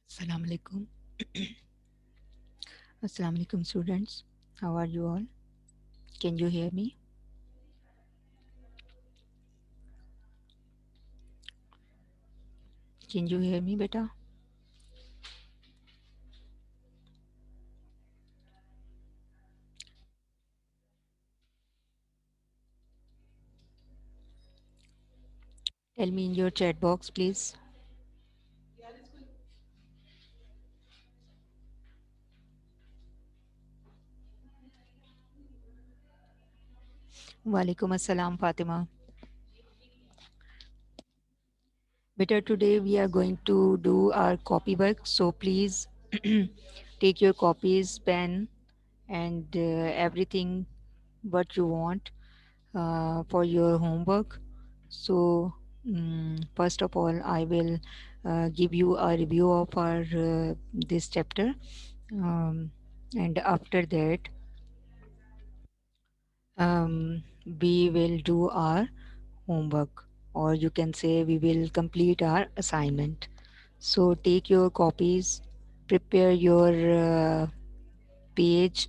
Assalamu alaikum. Assalamu alaikum, students. How are you all? Can you hear me? Can you hear me, beta? Tell me in your chat box, please. Walaikum assalam, Fatima. Beta, today we are going to do our copy work. So please take your copies, pen, and everything what you want for your homework. So, first of all, I will give you a review of our this chapter, and after that, we will do our homework, or you can say we will complete our assignment. So, take your copies, prepare your page,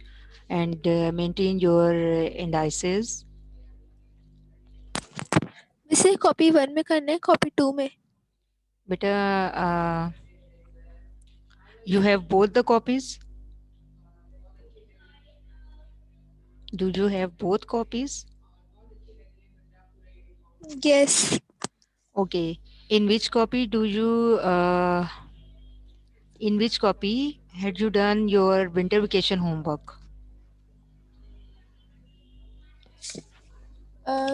and maintain your indices. इसे copy 1 में करना है, copy 2 में? Beta, you have both the copies. Do you have both copies? Yes. Okay. In which copy do you in which copy had you done your winter vacation homework?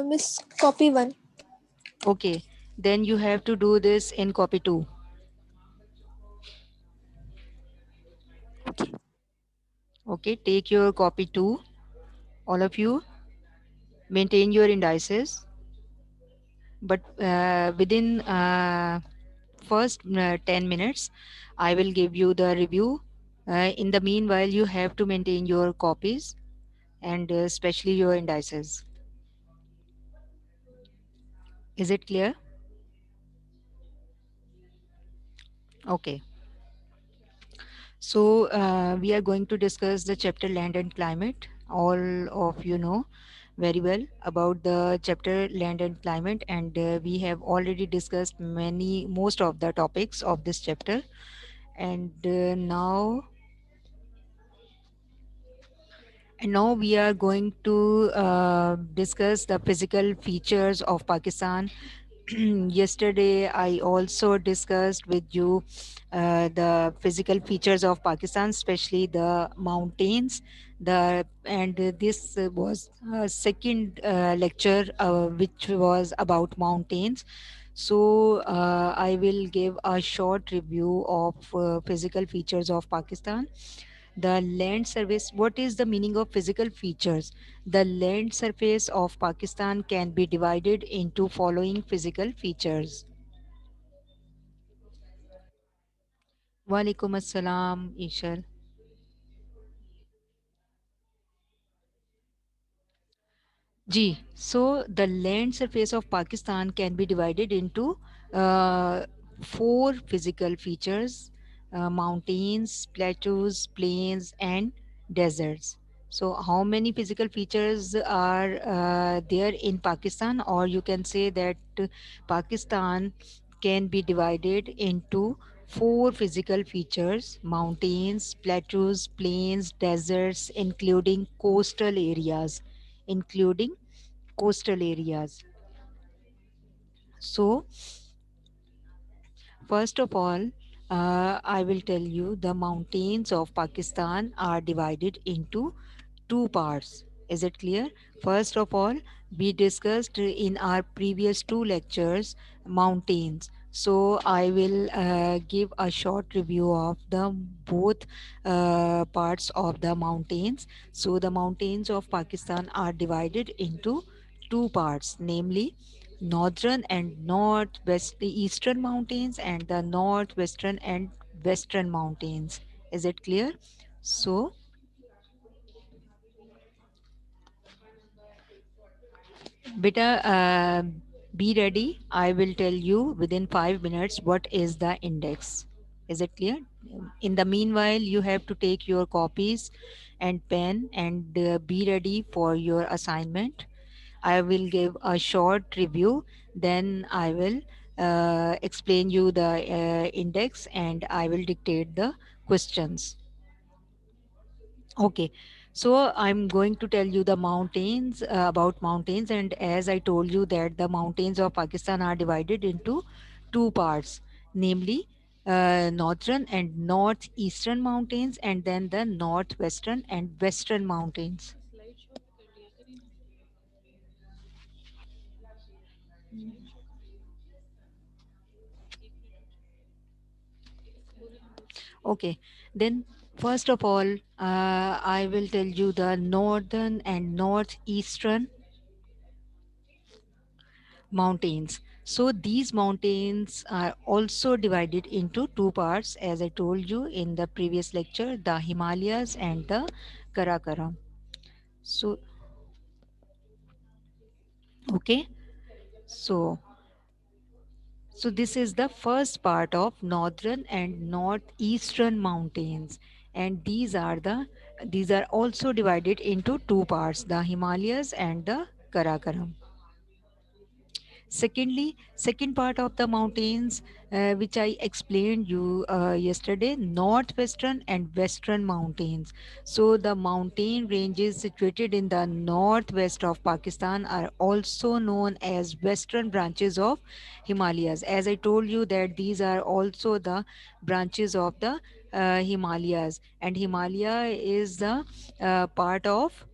Miss, copy 1. Okay. Then you have to do this in copy 2. Okay. Okay. Take your copy 2. All of you maintain your indices. But within first 10 minutes, I will give you the review. In the meanwhile, you have to maintain your copies and especially your indices. Is it clear? Okay. So, we are going to discuss the chapter Land and Climate. All of you know very well about the chapter Land and Climate, and we have already discussed most of the topics of this chapter. And now we are going to discuss the physical features of Pakistan. Yesterday, I also discussed with you the physical features of Pakistan, especially the mountains. This was a second lecture which was about mountains. So I will give a short review of physical features of Pakistan. The land surface. What is the meaning of physical features? The land surface of Pakistan can be divided into following physical features. Walaikum assalam, Ishal. Ji, so the land surface of Pakistan can be divided into uh, four physical features: mountains, plateaus, plains, and deserts. So, how many physical features are there in Pakistan? Or you can say that Pakistan can be divided into four physical features: mountains, plateaus, plains, deserts, including coastal areas. So, first of all, I will tell you the mountains of Pakistan are divided into two parts. Is it clear? First of all, we discussed in our previous two lectures mountains. So I will give a short review of the both parts of the mountains. So the mountains of Pakistan are divided into two parts, namely northern and northwest eastern mountains and the northwestern and western mountains. Is it clear? So beta, be ready. I will tell you within 5 minutes what is the index. Is it clear? In the meanwhile, you have to take your copies and pen and be ready for your assignment. I will give a short review, then I will explain you the index and I will dictate the questions. Okay, so I'm going to tell you the mountains, about mountains, and as I told you that the mountains of Pakistan are divided into two parts, namely northern and northeastern mountains, and then the northwestern and western mountains. Okay, then first of all, I will tell you the northern and northeastern mountains. So these mountains are also divided into two parts, as I told you in the previous lecture, the Himalayas and the Karakoram. So, okay, so so this is the first part of northern and northeastern mountains, and these are also divided into two parts, the Himalayas and the Karakoram. Secondly, second part of the mountains, which I explained you yesterday, northwestern and western mountains. So the mountain ranges situated in the northwest of Pakistan are also known as western branches of Himalayas. As I told you that these are also the branches of the Himalayas, and Himalaya is the part of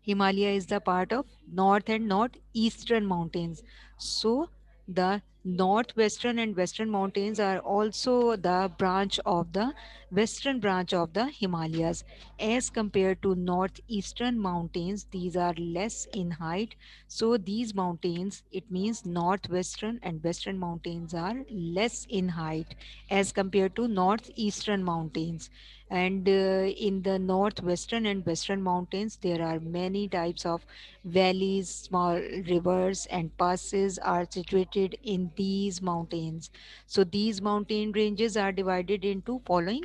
Himalaya is the part of north and northeastern mountains. So the northwestern and western mountains are also the branch of the western branch of the Himalayas. As compared to northeastern mountains, these are less in height. So these mountains, it means northwestern and western mountains are less in height as compared to northeastern mountains. And in the northwestern and western mountains, there are many types of valleys, small rivers and passes are situated in these mountains. So these mountain ranges are divided into following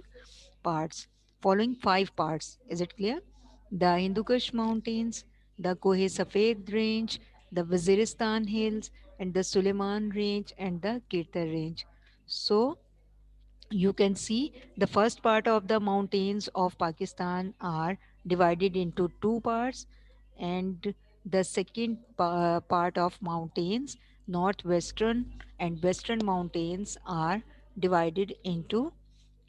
parts, following five parts. Is it clear? The Hindu Kush mountains, the Kohe Safed range, the Waziristan hills, and the Suleiman range and the Kirtar range. So you can see the first part of the mountains of Pakistan are divided into two parts, and the second part of mountains, northwestern and western mountains, are divided into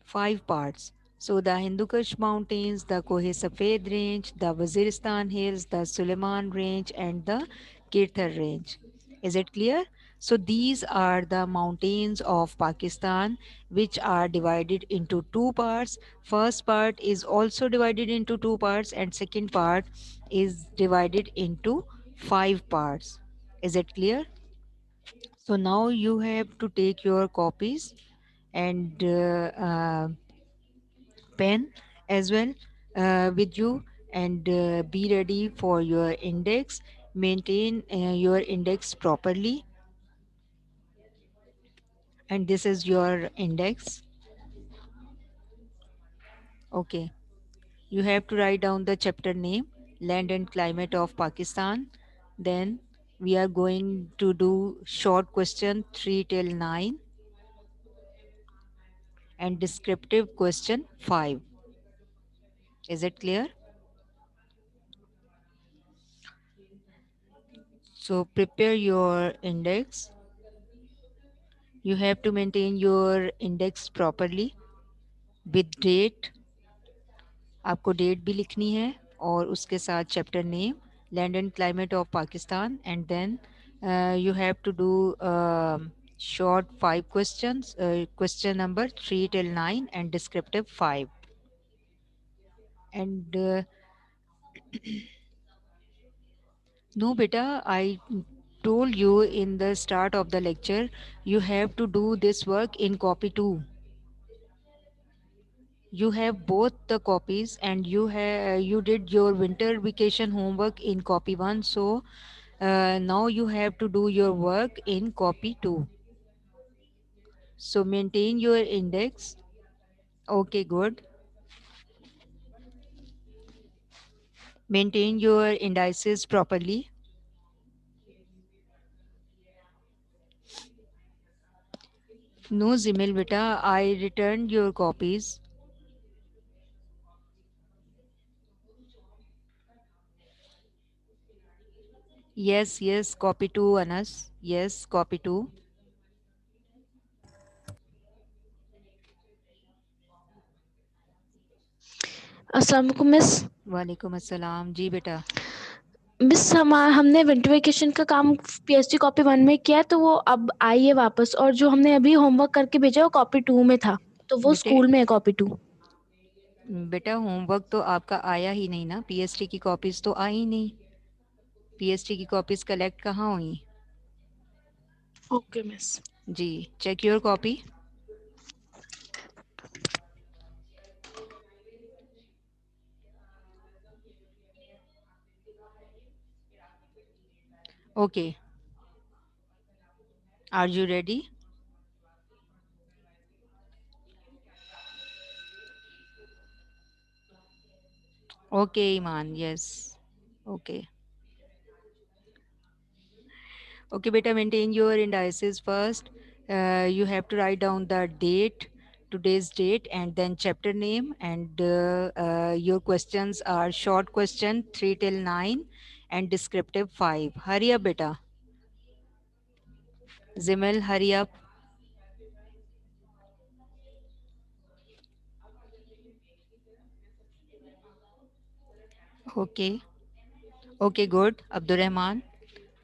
five parts. So the Hindu Kush Mountains, the Kohe Safed Range, the Waziristan Hills, the Suleiman Range, and the Kirthar Range. Is it clear? So these are the mountains of Pakistan which are divided into two parts. First part is also divided into two parts, and second part is divided into five parts. Is it clear? So now you have to take your copies and pen as well with you, and be ready for your index. Maintain your index properly, and this is your index. Okay, you have to write down the chapter name, land and climate of Pakistan. Then we are going to do short question 3 till 9 and descriptive question 5. Is it clear? So prepare your index. You have to maintain your index properly with date. आपको date भी लिखनी है और उसके साथ chapter name, land and climate of Pakistan, and then you have to do short 5 questions, question number 3 till 9 and descriptive 5. And no beta, I told you in the start of the lecture, you have to do this work in copy 2. You have both the copies, and you did your winter vacation homework in copy 1. So now you have to do your work in copy 2. So maintain your index. Okay, good. Maintain your indices properly. No, Zimil beta, I returned your copies. Yes, yes, copy 2, Anas. Yes, copy 2. अस्सलाम वालेकुम miss. वालेकुम अस्सलाम जी बेटा। Miss हमने winter vacation का काम PST copy 1 में किया है, तो वो अब आई है वापस, और जो हमने अभी होमवर्क करके भेजा वो कॉपी 2 में था, तो वो बेटे स्कूल में है कॉपी 2। बेटा होमवर्क तो आपका आया ही नहीं ना, पीएसटी की कॉपीज तो आई नहीं। पीएसटी की कॉपीज कलेक्ट कहाँ हुई? Okay miss. जी, check your copy. Okay, are you ready? Okay Iman, yes. Okay okay beta, maintain your indices first. You have to write down the date, today's date, and then chapter name, and your questions are short question 3 till 9 and descriptive 5. Hurry up beta. Zimel, hurry up. Okay. Okay, good. Abdurrahman,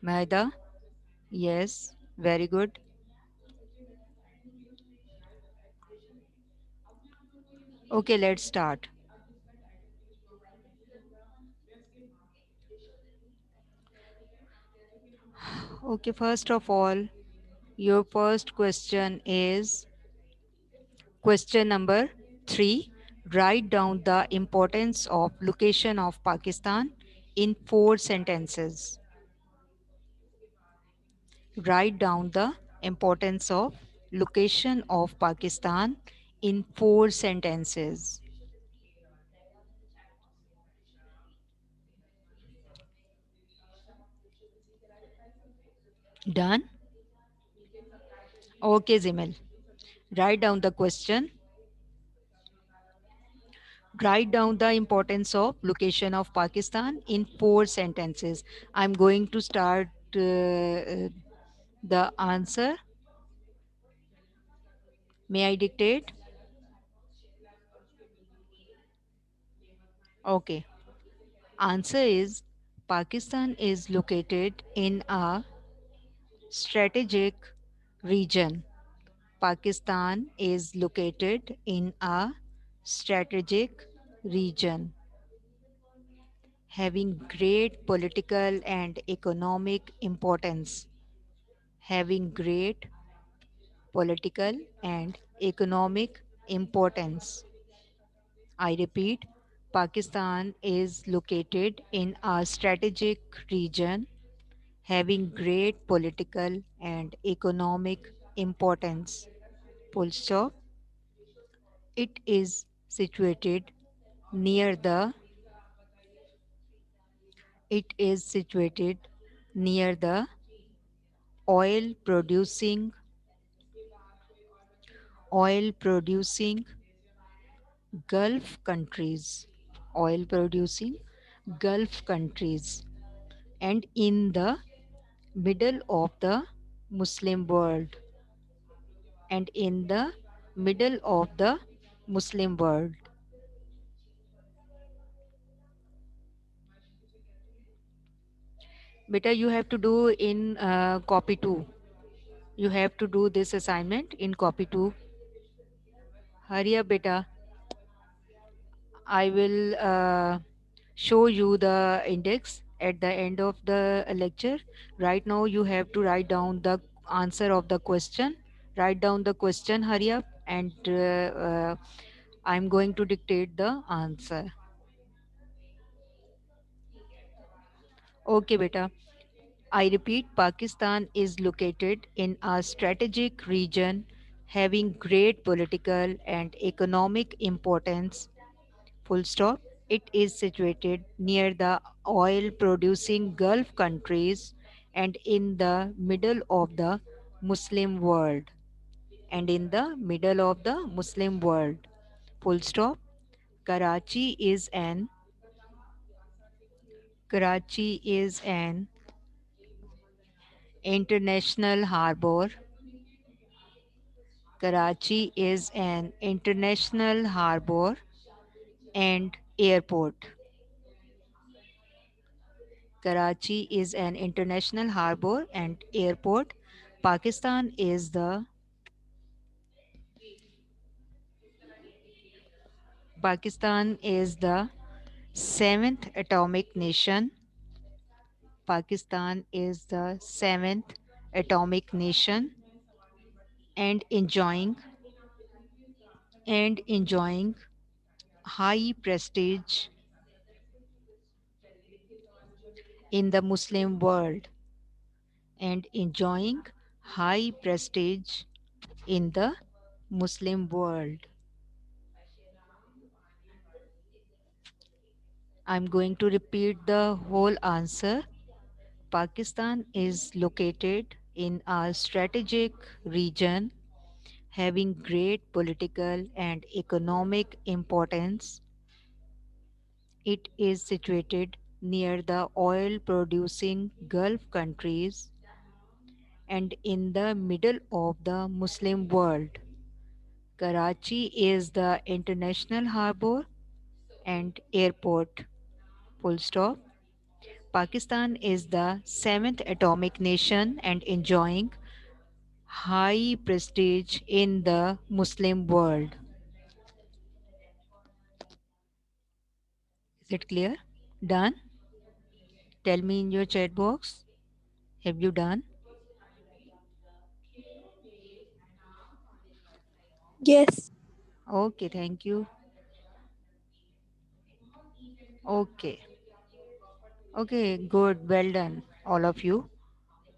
Maida, yes, very good. Okay, let's start. Okay, first of all, your first question is question number 3. Write down the importance of location of Pakistan in 4 sentences. Write down the importance of location of Pakistan in 4 sentences. Done? Okay, Zimil. Write down the question. Write down the importance of location of Pakistan in 4 sentences. I'm going to start the answer. May I dictate? Okay. Answer is Pakistan is located in a strategic region. Pakistan is located in a strategic region having great political and economic importance. Having great political and economic importance. I repeat, Pakistan is located in a strategic region having great political and economic importance. Full stop. It is situated near the it is situated near the oil producing oil producing Gulf countries. Oil producing Gulf countries and in the middle of the Muslim world and in the middle of the Muslim world. Beta, you have to do in copy 2. You have to do this assignment in copy 2. Hurry up, beta. I will show you the index at the end of the lecture. Right now, you have to write down the answer of the question. Write down the question, hurry up, and I'm going to dictate the answer. Okay, beta. I repeat, Pakistan is located in a strategic region having great political and economic importance. Full stop. It is situated near the oil producing Gulf countries and in the middle of the Muslim world. And in the middle of the Muslim world. Full stop. Karachi is an Karachi is an international harbor. Karachi is an international harbor and airport. Karachi is an international harbor and airport. Pakistan is the Pakistan is the seventh atomic nation. Pakistan is the seventh atomic nation and enjoying high prestige in the Muslim world and enjoying high prestige in the Muslim world. I'm going to repeat the whole answer. Pakistan is located in a strategic region having great political and economic importance. It is situated near the oil producing Gulf countries and in the middle of the Muslim world. Karachi is the international harbor and airport. Full stop. Pakistan is the seventh atomic nation and enjoying high prestige in the Muslim world. Is it clear? Done? Tell me in your chat box. Have you done? Yes. Okay, thank you. Okay. Okay, good. Well done, all of you.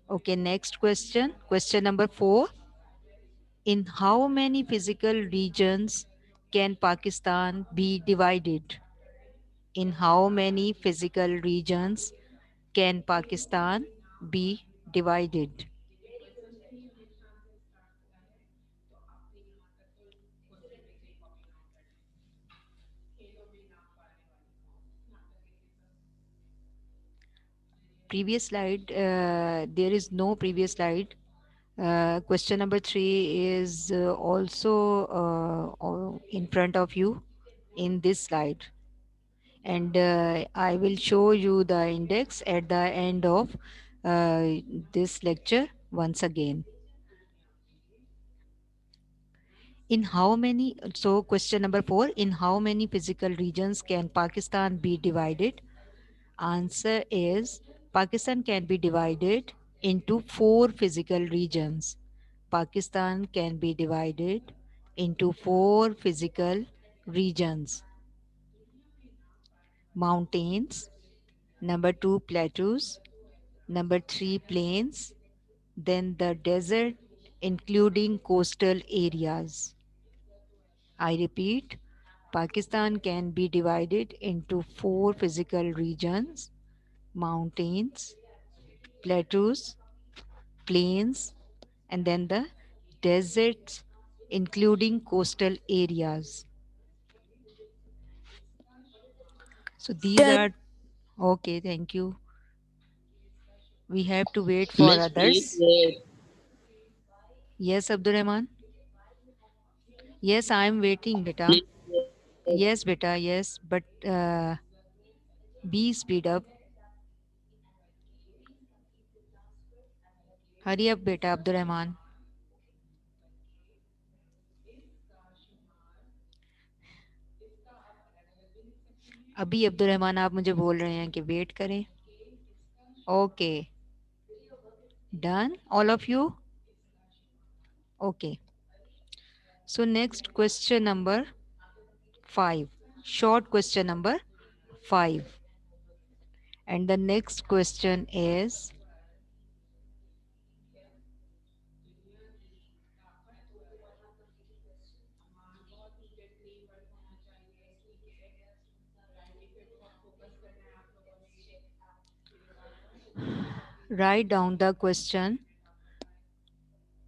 Okay, next question. Question number 4. In how many physical regions can Pakistan be divided? In how many physical regions can Pakistan be divided? Previous slide, there is no previous slide. Question number 3 is also in front of you in this slide. And I will show you the index at the end of uh, this lecture once again. In how many, so question number 4, in how many physical regions can Pakistan be divided? Answer is Pakistan can be divided into 4 physical regions. Pakistan can be divided into 4 physical regions. Mountains, number 2 plateaus, number 3 plains, then the desert including coastal areas. I repeat, Pakistan can be divided into 4 physical regions: mountains, plateaus, plains, and then the deserts, including coastal areas. So these Done. are okay. Thank you. We have to wait for Miss, please others. wait. Yes, Abdurrahman. Yes, I am waiting, beta. Please wait. Yes, beta. Yes, but be speed up. Hurry up, beta, Abdurrahman. अभी अब्दुल आप मुझे बोल रहे हैं कि wait करें. Okay, done all of you. Okay, so next question number 5, short question number 5, and the next question is Write down the question.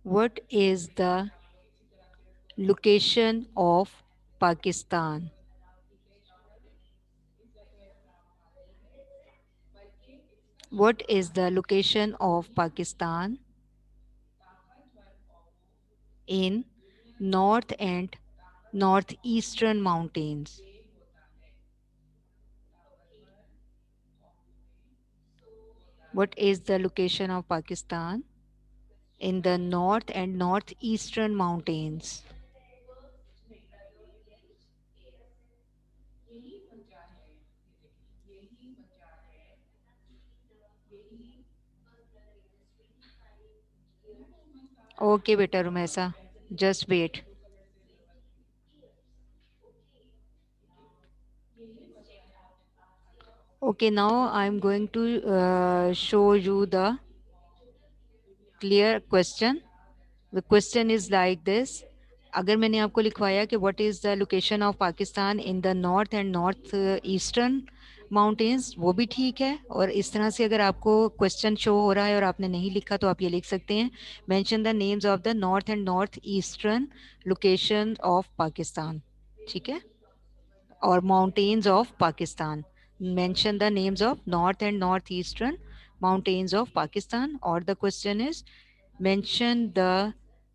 What is the location of Pakistan? What is the location of Pakistan in north and northeastern mountains? What is the location of Pakistan in the north and northeastern mountains? Okay, beta Rumesa. Just wait. Okay, now I'm going to show you the clear question. The question is like this. अगर मैंने आपको लिखवाया कि what is the location of Pakistan in the north and north eastern mountains, वो भी ठीक है। और इस तरह से अगर आपको क्वेश्चन शो हो रहा है और आपने नहीं लिखा तो आप ये लिख सकते हैं, mention the names of the north and north eastern location of Pakistan. ठीक है, or mountains of Pakistan. Mention the names of north and northeastern mountains of Pakistan. Or the question is, mention the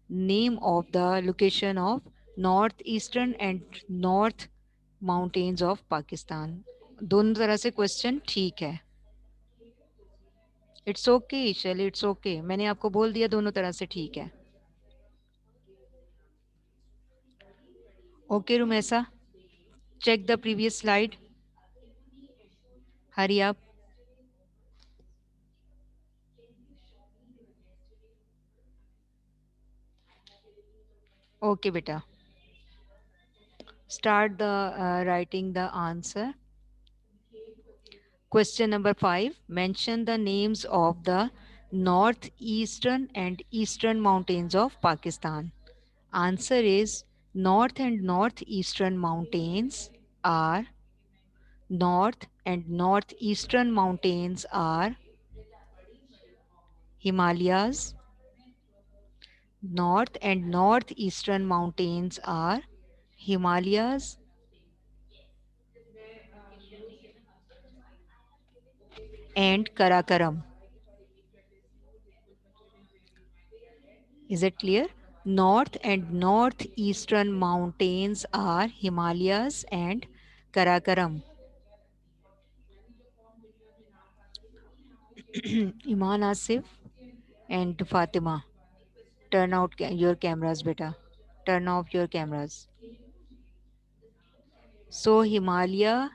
name of the location of northeastern and north mountains of Pakistan. दोनों तरह से question ठीक है। It's okay ईशल, it's okay, मैंने आपको बोल दिया दोनों तरह से ठीक है। Okay Rumesa, check the previous slide. Hurry up. Okay, beta. Start the writing the answer. Question number 5. Mention the names of the northeastern and eastern mountains of Pakistan. Answer is north and northeastern mountains are north and northeastern mountains are Himalayas. North and northeastern mountains are Himalayas and Karakoram. Is it clear? North and northeastern mountains are Himalayas and Karakoram. Iman Asif and Fatima, turn out your cameras, beta. Turn off your cameras. So Himalayas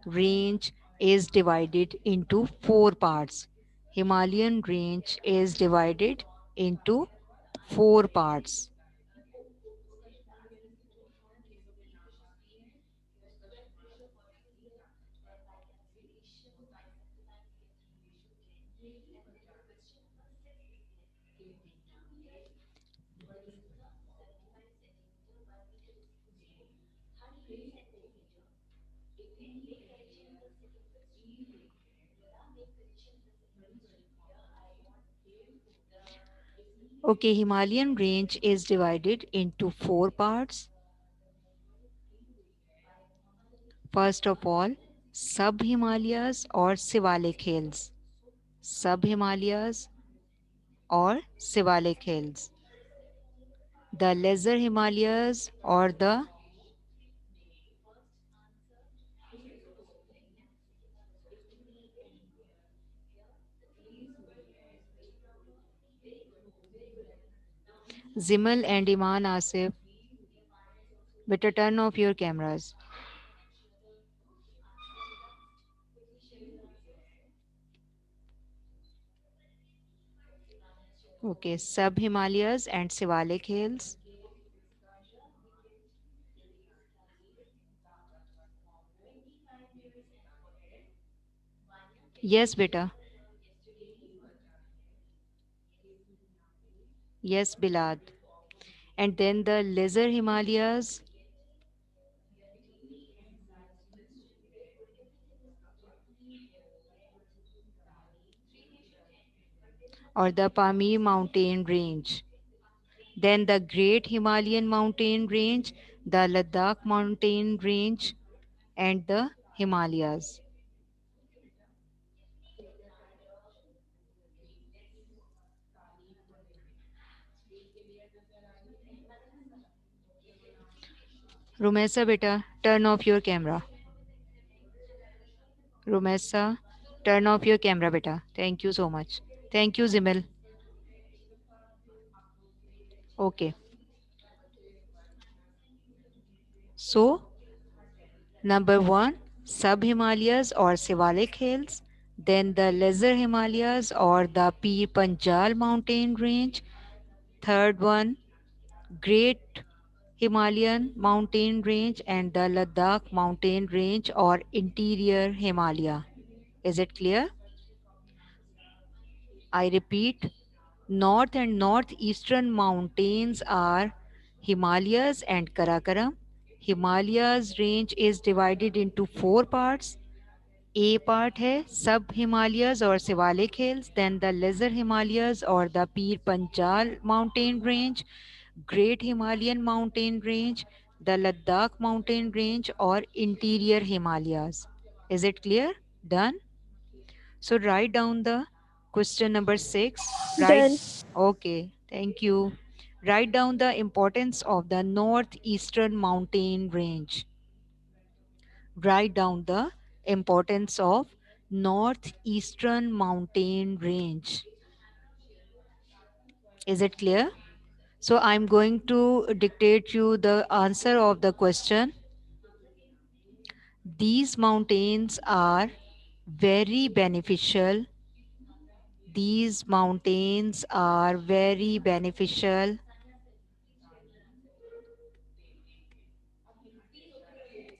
range is divided into four parts. Himalayan range is divided into four parts. Okay, Himalayan range is divided into four parts. First of all, sub-Himalayas or Shivalik Hills. Sub-Himalayas or Shivalik Hills. The Lesser Himalayas or the Zimal and Iman Asif. Better turn off your cameras. Okay, sub-Himalayas and Shivalik Hills. Yes, beta. Yes, Bilad. And then the lesser Himalayas or the Pamir mountain range. Then the Great Himalayan mountain range, the Ladakh mountain range, and the Himalayas. Rumesa beta, turn off your camera. Rumesa, turn off your camera beta. Thank you so much. Thank you, Zimel. Okay. So, number one, sub Himalayas or Shivalik hills. Then the lesser Himalayas or the Pir Panjal mountain range. Third one, Great Himalayan mountain range and the Ladakh mountain range or interior Himalaya. Is it clear? I repeat, north and northeastern mountains are Himalayas and Karakoram. Himalayas range is divided into four parts. A part है सब Himalayas or Shivalik hills, then the lesser Himalayas or the Pir Panjal mountain range, Great Himalayan mountain range, the Ladakh mountain range or interior Himalayas. Is it clear? Done? So write down the question number 6. Write. Done. Okay, thank you. Write down the importance of the northeastern mountain range. Write down the importance of northeastern mountain range. Is it clear? So I'm going to dictate you the answer of the question. These mountains are very beneficial. These mountains are very beneficial.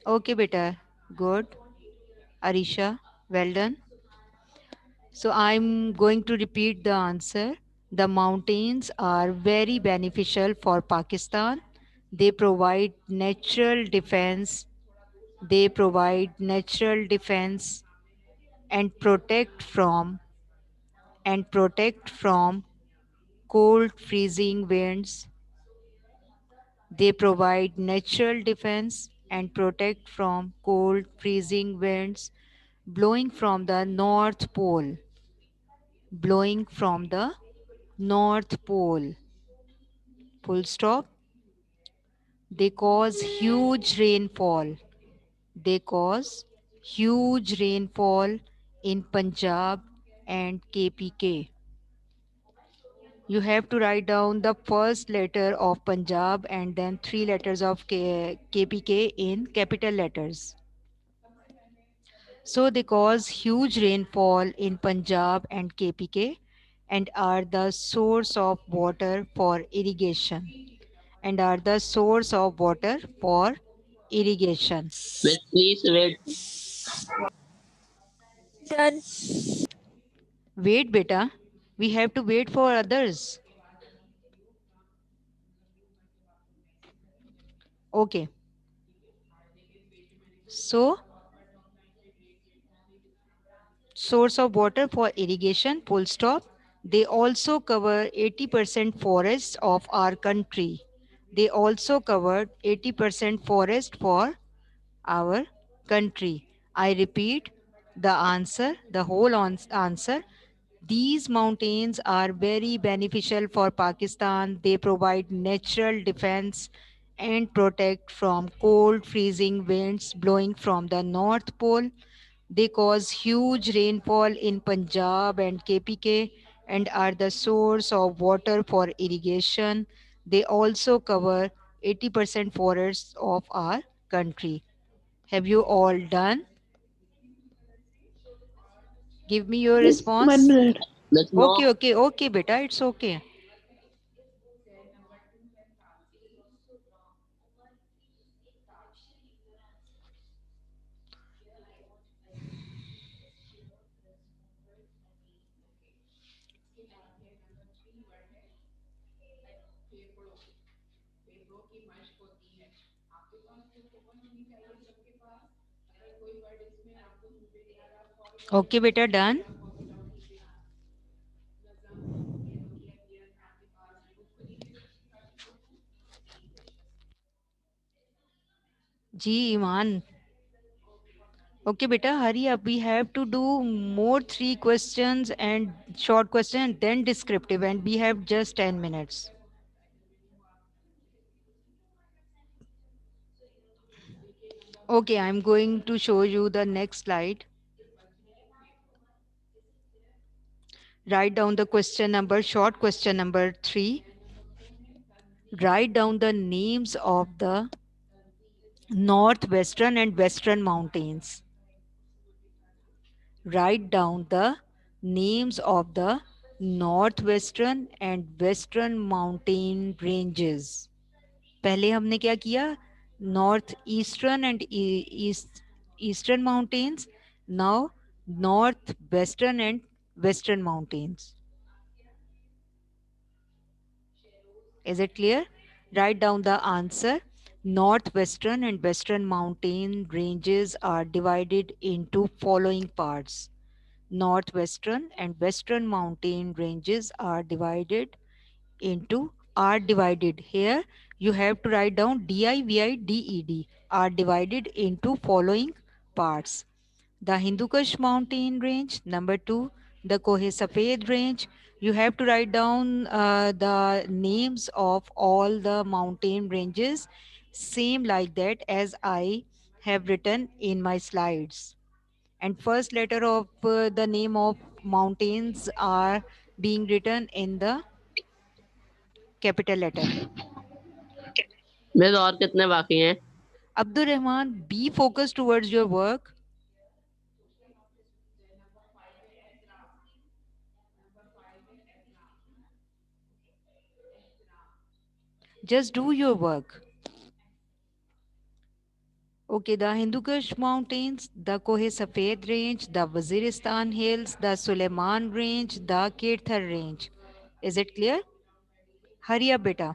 Okay, beta. Good. Arisha, well done. So I'm going to repeat the answer. The mountains are very beneficial for Pakistan. They provide natural defense. They provide natural defense and protect from cold freezing winds. They provide natural defense and protect from cold freezing winds blowing from the North Pole. Blowing from the North Pole. Full stop. They cause huge rainfall. They cause huge rainfall in Punjab and KPK. You have to write down the first letter of Punjab and then three letters of KPK in capital letters. So they cause huge rainfall in Punjab and KPK and are the source of water for irrigation. And are the source of water for irrigation. Miss, please wait. Done. Wait, beta. We have to wait for others. Okay. So, source of water for irrigation, full stop. They also cover 80% forests of our country. They also covered 80% forest for our country. I repeat the answer, the whole answer. These mountains are very beneficial for Pakistan. They provide natural defense and protect from cold, freezing winds blowing from the North Pole. They cause huge rainfall in Punjab and KPK and are the source of water for irrigation. They also cover 80% forests of our country. Have you all done? Give me your Miss, one response. minute. Miss, Okay, no. okay, okay, beta. It's okay. Okay, beta, done. Ji Iman. Okay, beta, hurry up. We have to do more three questions and short question, then descriptive, and we have just 10 minutes. Okay, I'm going to show you the next slide. Write down the question number, short question number 3. Write down the names of the northwestern and western mountains. Write down the names of the northwestern and western mountain ranges. पहले हमने क्या किया? North eastern and eastern mountains. Now north western and western mountains. Is it clear? Write down the answer. Northwestern and western mountain ranges are divided into following parts. Northwestern and western mountain ranges are divided. Here you have to write down divided are divided into following parts. The Hindu Kush mountain range. Number 2, the Kohe Safed range. You have to write down the names of all the mountain ranges, same like that as I have written in my slides. And first letter of the name of mountains are being written in the capital letter. Miss और कितने बाकी हैं? Abdur Rahman, be focused towards your work. Just do your work. Okay, the Hindu Kush Mountains, the Kohe Safed Range, the Waziristan Hills, the Suleiman Range, the Kirthar Range. Is it clear? Hurry up, beta.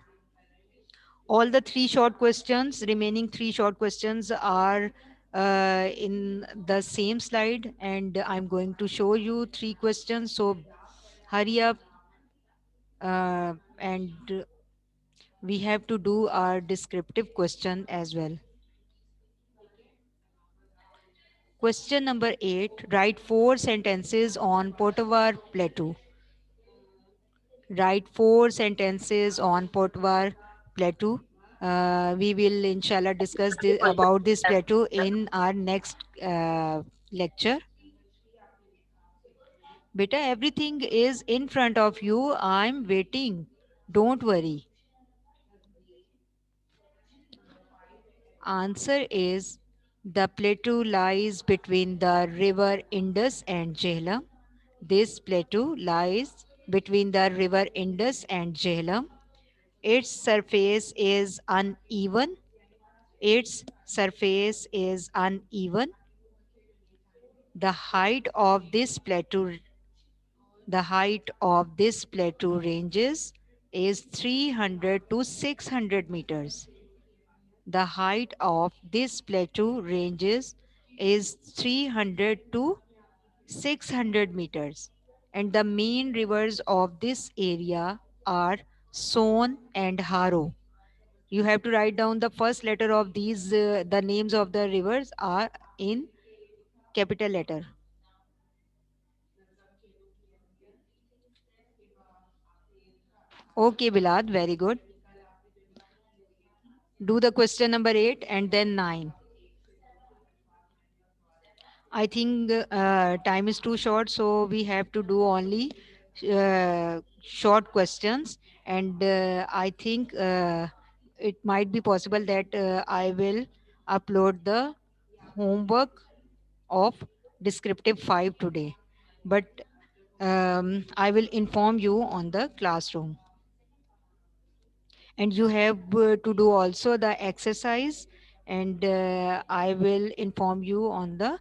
All the three short questions, remaining three short questions are in the same slide, and I'm going to show you three questions. So hurry up, and we have to do our descriptive question as well. Question number 8. Write 4 sentences on Potawar Plateau. Write 4 sentences on Potawar Plateau. We will inshallah discuss about this plateau in our next lecture. Beta, everything is in front of you. I'm waiting. Don't worry. Answer is the plateau lies between the river Indus and Jhelum. This plateau lies between the river Indus and Jhelum. Its surface is uneven. Its surface is uneven. The height of this plateau the height of this plateau ranges is 300 to 600 meters. The height of this plateau ranges is 300 to 600 meters. And the main rivers of this area are Son and Haro. You have to write down the first letter of these, the names of the rivers are in capital letter. Okay, Bilad, very good. Do the question number 8 and then 9. I think time is too short, so we have to do only short questions. And I think it might be possible that I will upload the homework of descriptive 5 today. But I will inform you on the classroom. And you have to do also the exercise, and I will inform you on the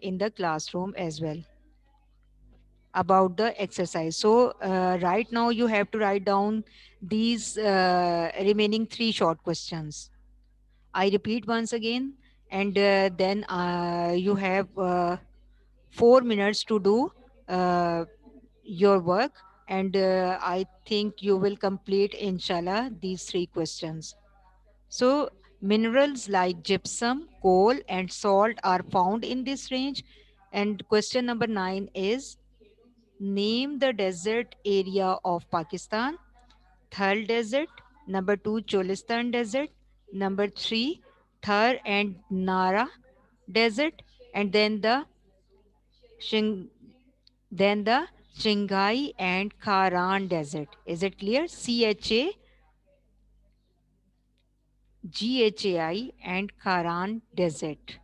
in the classroom as well. about the exercise. So right now you have to write down these remaining three short questions. I repeat once again, and then you have 4 minutes to do uh, your work, and I think you will complete, inshallah, these three questions. So, minerals like gypsum, coal, and salt are found in this range. And question number 9 is, name the desert area of Pakistan. Thar Desert. Number 2, Cholistan Desert. Number 3, Thar and Nara Desert. And Shing, then the Chingai and Karan Desert. Is it clear? Chai and Karan Desert.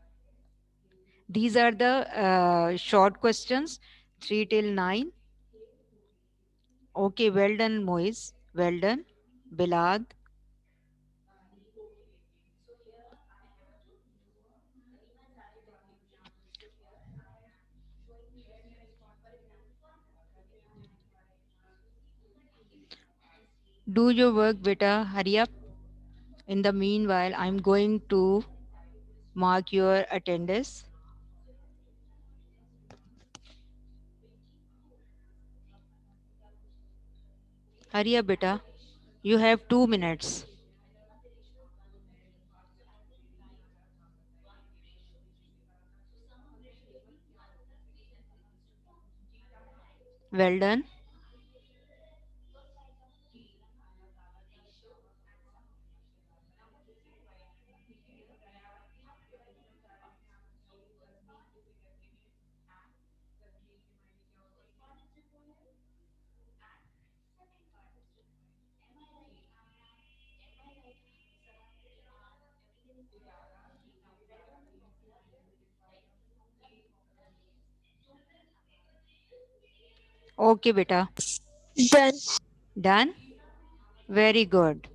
These are the short questions, 3 till 9. Okay, well done, Moise. Well done. Bilad. Do your work, beta. Hurry up. In the meanwhile, I'm going to mark your attendance. Hurry up, beta. You have 2 minutes. Well done. Okay, beta. Done. Done? Very good.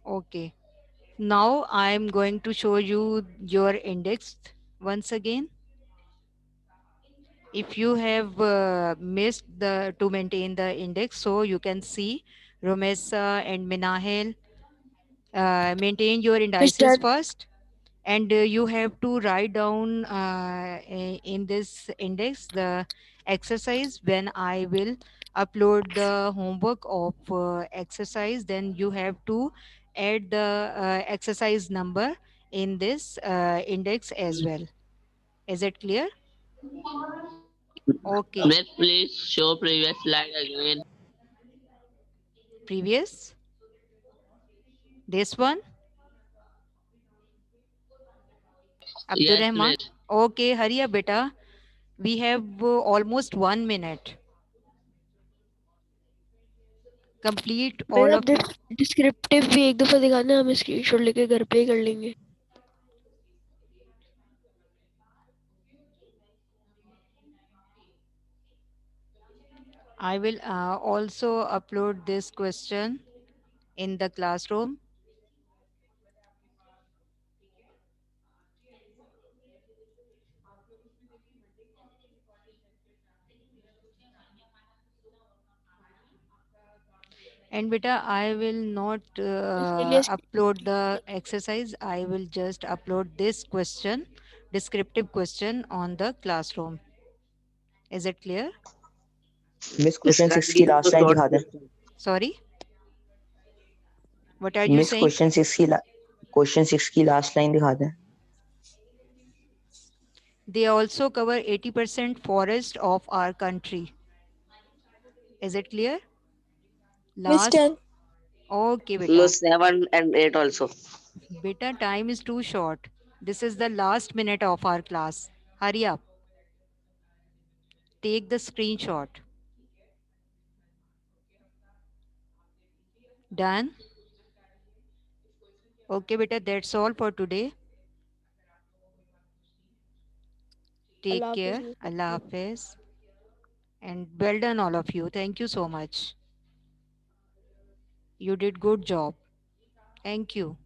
Okay. Now I'm going to show you your index once again. If you have missed the to maintain the index, so you can see Romesa and Minahel, maintain your It's indices done. first, and you have to write down in this index the exercise. When I will upload the homework of exercise, then you have to add the exercise number in this index as well. Is it clear? Okay. Miss, please show previous slide again. Previous, this one, Abdur Yes, Rahman. miss. Okay, hurry up, beta. We have almost 1 minute. Complete all बेटा of you. Descriptive भी एक दफा दिखाना, हम screenshot लेके घर पे ही कर लेंगे. I will also upload this question in the classroom. And beta, I will not इसके लिए upload the exercise. I will just upload this question, descriptive question on the classroom. Is it clear? Miss Miss, question 6 की kindly last show line short दिखा दें. question. Sorry, what are you miss saying? Question 6 की last line दिखा दें. They also cover 80% forest of our country. Is it clear? Miss Last. Done. Okay, beta. Miss, 7 and 8 also. Beta, time is too short. This is the last minute of our class. Hurry up. Take the screenshot. Done? Okay, beta, that's all for today. Take Allah care. Hafiz. Allah Hafiz. And well done, all of you. Thank you so much. You did good job. Thank you.